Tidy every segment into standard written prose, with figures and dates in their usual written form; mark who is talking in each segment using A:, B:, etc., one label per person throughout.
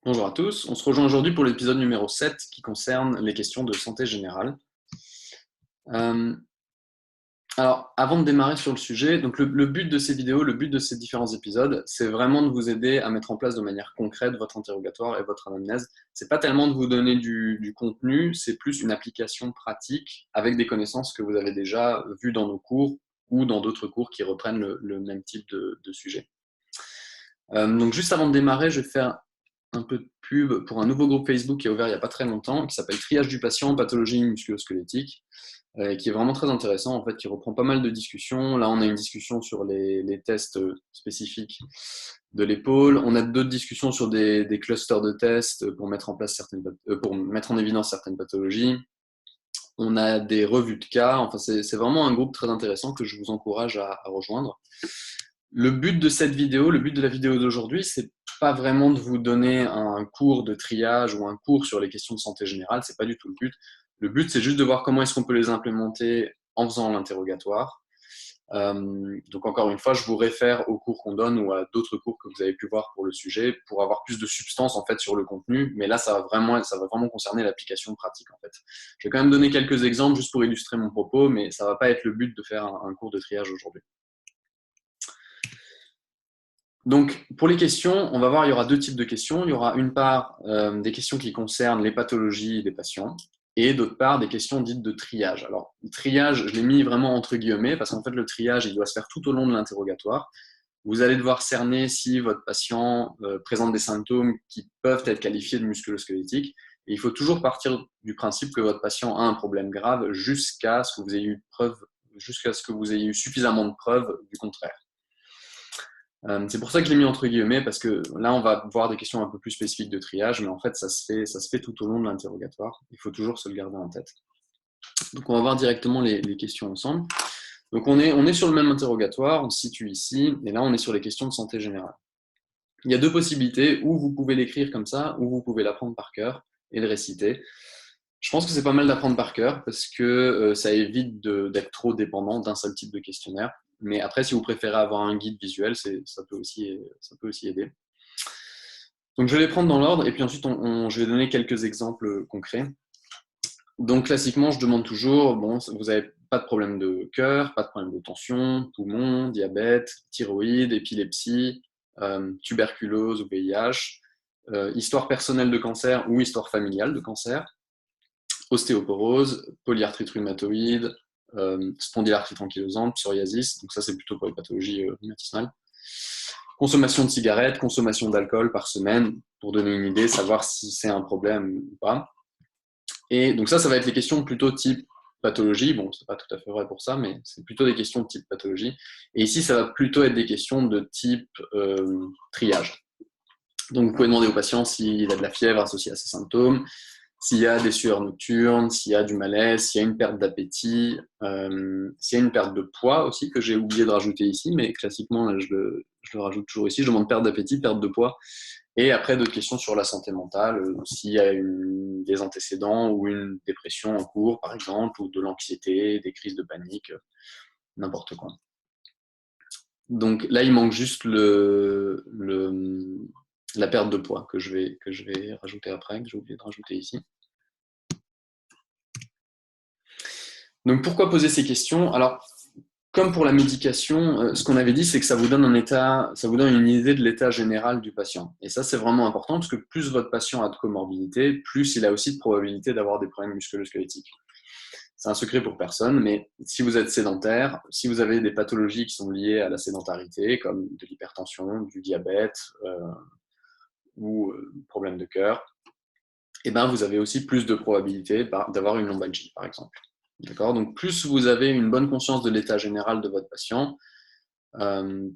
A: Bonjour à tous, on se rejoint aujourd'hui pour l'épisode numéro 7 qui concerne les questions de santé générale. Euh, alors, avant de démarrer sur le sujet, donc le but de ces vidéos, le but de ces différents épisodes, c'est vraiment de vous aider à mettre en place de manière concrète votre interrogatoire et votre anamnèse. C'est pas tellement de vous donner du contenu, c'est plus une application pratique avec des connaissances que vous avez déjà vues dans nos cours ou dans d'autres cours qui reprennent le même type de sujet. Donc juste avant de démarrer, je vais faire un peu de pub pour un nouveau groupe Facebook qui est ouvert il n'y a pas très longtemps, qui s'appelle Triage du patient, pathologie musculo-squelettique, qui est vraiment très intéressant, en fait, qui reprend pas mal de discussions. Là, on a une discussion sur les tests spécifiques de l'épaule. On a d'autres discussions sur des clusters de tests pour mettre en place pour mettre en évidence certaines pathologies. On a des revues de cas. Enfin, c'est vraiment un groupe très intéressant que je vous encourage à rejoindre. Le but de cette vidéo, le but de la vidéo d'aujourd'hui, c'est pas vraiment de vous donner un cours de triage ou un cours sur les questions de santé générale, c'est pas du tout le but. Le but, c'est juste de voir comment est-ce qu'on peut les implémenter en faisant l'interrogatoire. Donc encore une fois, je vous réfère aux cours qu'on donne ou à d'autres cours que vous avez pu voir pour le sujet pour avoir plus de substance en fait sur le contenu. Mais là, ça va vraiment concerner l'application pratique en fait. Je vais quand même donner quelques exemples juste pour illustrer mon propos, mais ça va pas être le but de faire un cours de triage aujourd'hui. Donc, pour les questions, on va voir, il y aura deux types de questions. Il y aura une part des questions qui concernent les pathologies des patients et d'autre part des questions dites de triage. Alors, le triage, je l'ai mis vraiment entre guillemets parce qu'en fait, le triage, il doit se faire tout au long de l'interrogatoire. Vous allez devoir cerner si votre patient présente des symptômes qui peuvent être qualifiés de musculo-squelettiques. Et il faut toujours partir du principe que votre patient a un problème grave jusqu'à ce que vous ayez eu suffisamment de preuves du contraire. C'est pour ça que je l'ai mis entre guillemets, parce que là, on va voir des questions un peu plus spécifiques de triage, mais en fait, ça se fait tout au long de l'interrogatoire. Il faut toujours se le garder en tête. Donc, on va voir directement les questions ensemble. Donc, on est sur le même interrogatoire, on se situe ici, et là, on est sur les questions de santé générale. Il y a deux possibilités, ou vous pouvez l'écrire comme ça, ou vous pouvez l'apprendre par cœur et le réciter. Je pense que c'est pas mal d'apprendre par cœur parce que ça évite d'être trop dépendant d'un seul type de questionnaire. Mais après, si vous préférez avoir un guide visuel, ça peut aussi aider. Donc, je vais les prendre dans l'ordre et puis ensuite, je vais donner quelques exemples concrets. Donc, classiquement, je demande toujours, bon, vous n'avez pas de problème de cœur, pas de problème de tension, poumon, diabète, thyroïde, épilepsie, tuberculose ou VIH, histoire personnelle de cancer ou histoire familiale de cancer, ostéoporose, polyarthrite rhumatoïde, spondylarthrite ankylosante, psoriasis, donc ça c'est plutôt pour les pathologies rhumatismales. Consommation de cigarettes, consommation d'alcool par semaine, pour donner une idée, savoir si c'est un problème ou pas. Et donc ça va être les questions plutôt type pathologie. Bon, c'est pas tout à fait vrai pour ça, mais c'est plutôt des questions de type pathologie. Et ici, ça va plutôt être des questions de type triage. Donc vous pouvez demander au patient s'il a de la fièvre associée à ses symptômes, s'il y a des sueurs nocturnes, s'il y a du malaise, s'il y a une perte d'appétit, s'il y a une perte de poids aussi, que j'ai oublié de rajouter ici, mais classiquement, là, je le rajoute toujours ici. Je demande perte d'appétit, perte de poids. Et après, d'autres questions sur la santé mentale, s'il y a des antécédents ou une dépression en cours, par exemple, ou de l'anxiété, des crises de panique, n'importe quoi. Donc là, il manque juste la perte de poids que je vais rajouter après, que j'ai oublié de rajouter ici. Donc pourquoi poser ces questions? Alors, comme pour la médication, ce qu'on avait dit, c'est que ça vous donne une idée de l'état général du patient. Et ça, c'est vraiment important parce que plus votre patient a de comorbidité, plus il a aussi de probabilité d'avoir des problèmes musculo-squelettiques. C'est un secret pour personne, mais si vous êtes sédentaire, si vous avez des pathologies qui sont liées à la sédentarité, comme de l'hypertension, du diabète ou problème de cœur, eh ben, vous avez aussi plus de probabilité d'avoir une lombalgie, par exemple. D'accord? Donc, plus vous avez une bonne conscience de l'état général de votre patient,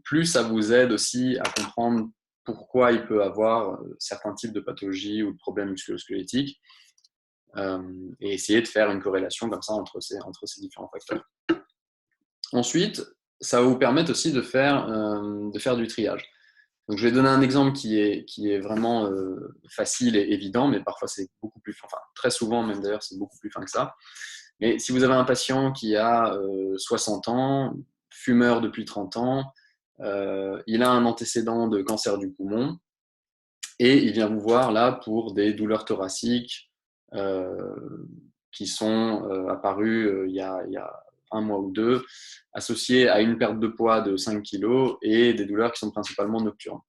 A: plus ça vous aide aussi à comprendre pourquoi il peut avoir certains types de pathologies ou de problèmes musculo-squelettiques et essayer de faire une corrélation comme ça entre ces différents facteurs. Ensuite, ça va vous permettre aussi de faire du triage. Donc, je vais donner un exemple qui est vraiment facile et évident, mais parfois c'est beaucoup plus fin. Enfin, très souvent même d'ailleurs, c'est beaucoup plus fin que ça. Mais si vous avez un patient qui a 60 ans, fumeur depuis 30 ans, il a un antécédent de cancer du poumon, Et il vient vous voir là pour des douleurs thoraciques qui sont apparues il y a un mois ou deux, associées à une perte de poids de 5 kg et des douleurs qui sont principalement nocturnes.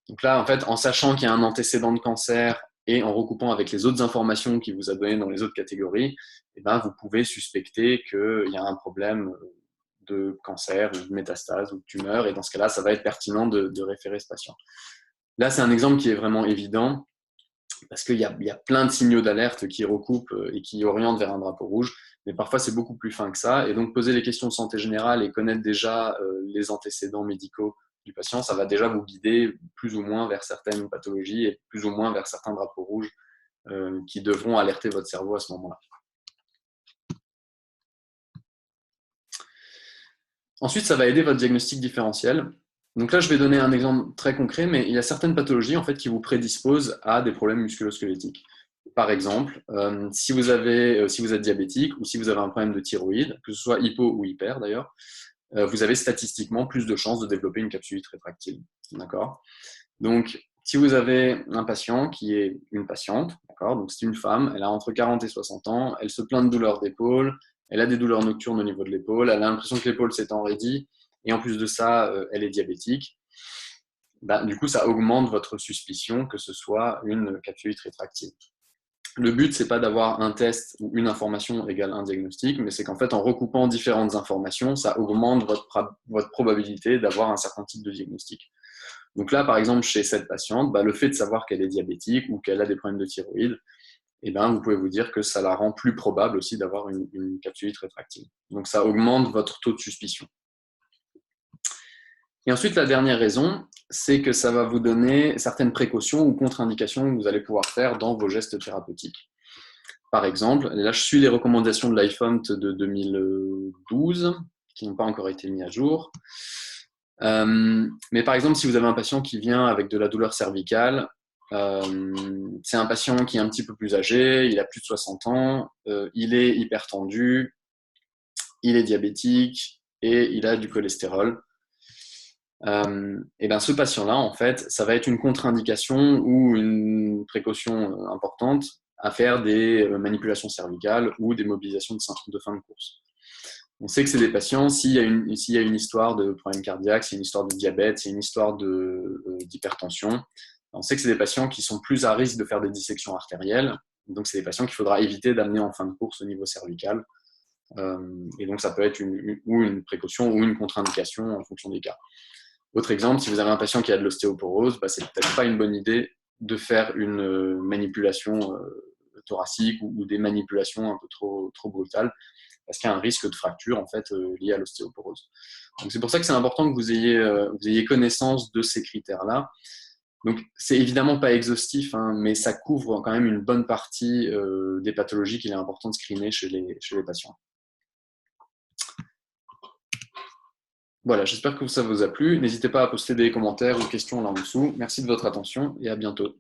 A: Donc là, en fait, en sachant qu'il y a un antécédent de cancer et en recoupant avec les autres informations qu'il vous a données dans les autres catégories, eh ben, vous pouvez suspecter qu'il y a un problème de cancer ou de métastase ou de tumeur. Et dans ce cas-là, ça va être pertinent de référer ce patient. Là, c'est un exemple qui est vraiment évident parce qu'il y a plein de signaux d'alerte qui recoupent et qui orientent vers un drapeau rouge. Mais parfois, c'est beaucoup plus fin que ça. Et donc, poser les questions de santé générale et connaître déjà les antécédents médicaux du patient, ça va déjà vous guider plus ou moins vers certaines pathologies et plus ou moins vers certains drapeaux rouges qui devront alerter votre cerveau à ce moment-là. Ensuite, ça va aider votre diagnostic différentiel. Donc là, je vais donner un exemple très concret, mais il y a certaines pathologies en fait, qui vous prédisposent à des problèmes musculo-squelettiques. Par exemple, si vous êtes diabétique ou si vous avez un problème de thyroïde, que ce soit hypo ou hyper d'ailleurs, vous avez statistiquement plus de chances de développer une capsulite rétractile. D'accord ? Donc, si vous avez un patient qui est une patiente, d'accord ? Donc c'est une femme, elle a entre 40 et 60 ans, elle se plaint de douleurs d'épaule, elle a des douleurs nocturnes au niveau de l'épaule, elle a l'impression que l'épaule s'est enraidie, et en plus de ça, elle est diabétique. Bah, du coup, ça augmente votre suspicion que ce soit une capsulite rétractile. Le but, c'est pas d'avoir un test ou une information égale un diagnostic, mais c'est qu'en fait, en recoupant différentes informations, ça augmente votre probabilité d'avoir un certain type de diagnostic. Donc là, par exemple, chez cette patiente, bah, le fait de savoir qu'elle est diabétique ou qu'elle a des problèmes de thyroïde, eh ben, vous pouvez vous dire que ça la rend plus probable aussi d'avoir une capsulite rétractile. Donc ça augmente votre taux de suspicion. Et ensuite, la dernière raison, c'est que ça va vous donner certaines précautions ou contre-indications que vous allez pouvoir faire dans vos gestes thérapeutiques. Par exemple, là, je suis les recommandations de l'IFOMT de 2012, qui n'ont pas encore été mis à jour. Mais par exemple, si vous avez un patient qui vient avec de la douleur cervicale, c'est un patient qui est un petit peu plus âgé, il a plus de 60 ans, il est hypertendu, il est diabétique et il a du cholestérol. Et bien ce patient-là, en fait, ça va être une contre-indication ou une précaution importante à faire des manipulations cervicales ou des mobilisations de fin de course. On sait que c'est des patients, s'il y a une histoire de problème cardiaque, s'il y a une histoire de diabète, s'il y a une histoire d'hypertension, on sait que c'est des patients qui sont plus à risque de faire des dissections artérielles. Donc, c'est des patients qu'il faudra éviter d'amener en fin de course au niveau cervical. Et donc, ça peut être une précaution ou une contre-indication en fonction des cas. Autre exemple, si vous avez un patient qui a de l'ostéoporose, bah, c'est peut-être pas une bonne idée de faire une manipulation thoracique ou des manipulations un peu trop brutales, parce qu'il y a un risque de fracture en fait lié à l'ostéoporose. Donc c'est pour ça que c'est important que vous ayez connaissance de ces critères-là. Donc c'est évidemment pas exhaustif, hein, mais ça couvre quand même une bonne partie des pathologies qu'il est important de screener chez les patients. Voilà, j'espère que ça vous a plu. N'hésitez pas à poster des commentaires ou questions là en dessous. Merci de votre attention et à bientôt.